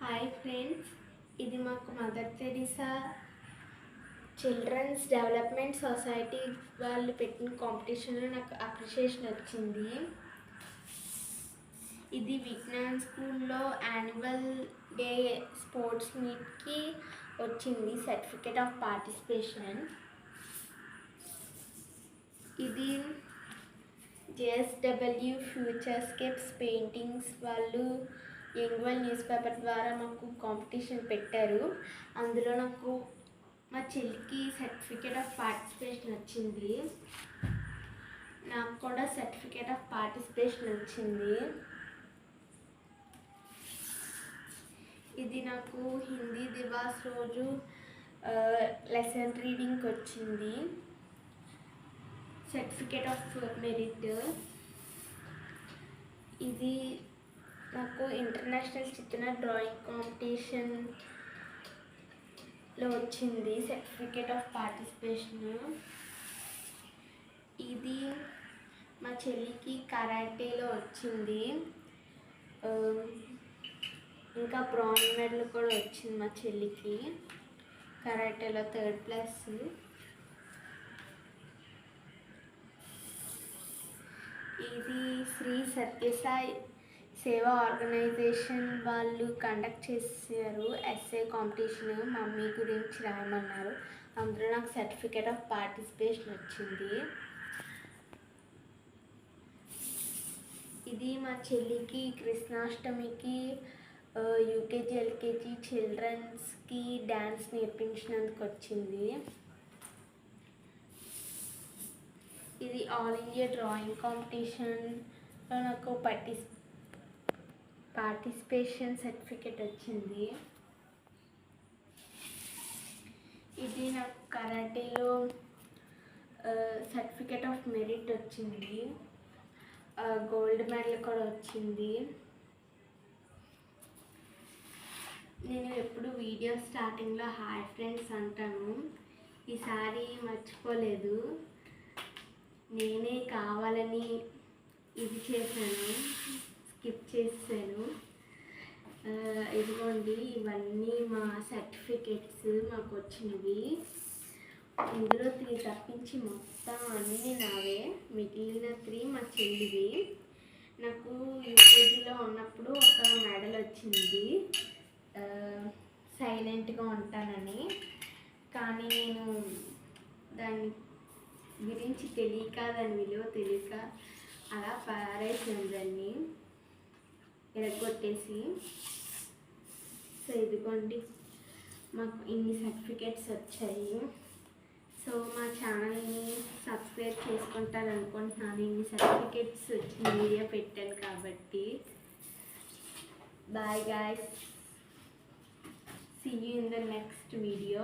Hi friends, ఇది మాకు mother Teresa children's development society వాళ్ళు పెట్టిన కాంపిటీషన్లో నాకు అప్రిషియేషన్ వచ్చింది. ఇది విజ్ఞాన్ స్కూల్లో యాన్యువల్ డే స్పోర్ట్స్ మీట్కి వచ్చింది సర్టిఫికేట్ ఆఫ్ పార్టిసిపేషన్. ఇది జేఎస్డబ్ల్యూ ఫ్యూచర్స్కేప్స్ పెయింటింగ్స్ వాళ్ళు యంగ్ వరల్డ్ న్యూస్ పేపర్ ద్వారా మాకు కాంపిటీషన్ పెట్టారు. అందులో నాకు మా చెల్లికి సర్టిఫికేట్ ఆఫ్ పార్టిసిపేషన్ వచ్చింది. నాకు కూడా సర్టిఫికేట్ ఆఫ్ పార్టిసిపేషన్ వచ్చింది. ఇది నాకు హిందీ దివాస్ రోజు లెసన్ రీడింగ్కి వచ్చింది సర్టిఫికేట్ ఆఫ్ మెరిట్. ఇది నాకు ఇంటర్నేషనల్ చిత్ర డ్రాయింగ్ కాంపిటీషన్లో వచ్చింది సర్టిఫికేట్ ఆఫ్ పార్టిసిపేషన్. ఇది మా చెల్లికి కరాటేలో వచ్చింది. ఇంకా బ్రాంజ్ మెడల్ కూడా వచ్చింది మా చెల్లికి కరాటేలో 3rd ప్లేస్. ఇది శ్రీ సత్యసాయి సేవా ఆర్గనైజేషన్ వాళ్ళు కండక్ట్ చేశారు ఎస్ఏ కాంపిటీషన్. మమ్మీ గురించి రాయమన్నారు. అందులో నాకు సర్టిఫికేట్ ఆఫ్ పార్టిసిపేషన్ వచ్చింది. ఇది మా చెల్లికి కృష్ణాష్టమికి యూకేజీ ఎల్కేజీ చిల్డ్రన్స్కి డ్యాన్స్ నేర్పించినందుకు వచ్చింది. ఇది ఆల్ ఇండియా డ్రాయింగ్ కాంపిటీషన్లో నాకు పార్టిసిపేషన్ సర్టిఫికేట్ వచ్చింది. ఇది నాకు కరాటేలో సర్టిఫికేట్ ఆఫ్ మెరిట్ వచ్చింది. గోల్డ్ మెడల్ కూడా వచ్చింది. నేను ఎప్పుడు వీడియో స్టార్టింగ్లో హాయ్ ఫ్రెండ్స్ అంటాను. ఈసారి మర్చిపోలేదు, నేనే కావాలని ఇది చేశాను, స్కిప్ చేశాను. ఇదిగోండి, ఇవన్నీ మా సర్టిఫికేట్స్ మాకు వచ్చినవి. ఇందులో 3 తప్పించి మొత్తం అన్నీ నావే, మిగిలిన 3 మా చెల్లివి. నాకు యూకేజీలో ఉన్నప్పుడు ఒక మెడల్ వచ్చింది సైలెంట్గా ఉంటానని. కానీ నేను దాని గురించి తెలియక, దాని విలువ తెలియక అలా పారేసాను, దాన్ని ఎరగొట్టేసి. సో ఇదిగోండి, మాకు ఇన్ని సర్టిఫికేట్స్ వచ్చాయి. సో మా ఛానల్ని సబ్స్క్రైబ్ చేసుకుంటారనుకుంటున్నాను. ఇన్ని సర్టిఫికేట్స్ వచ్చిన వీడియో పెట్టాను కాబట్టి. Bye guys, see you in the next video.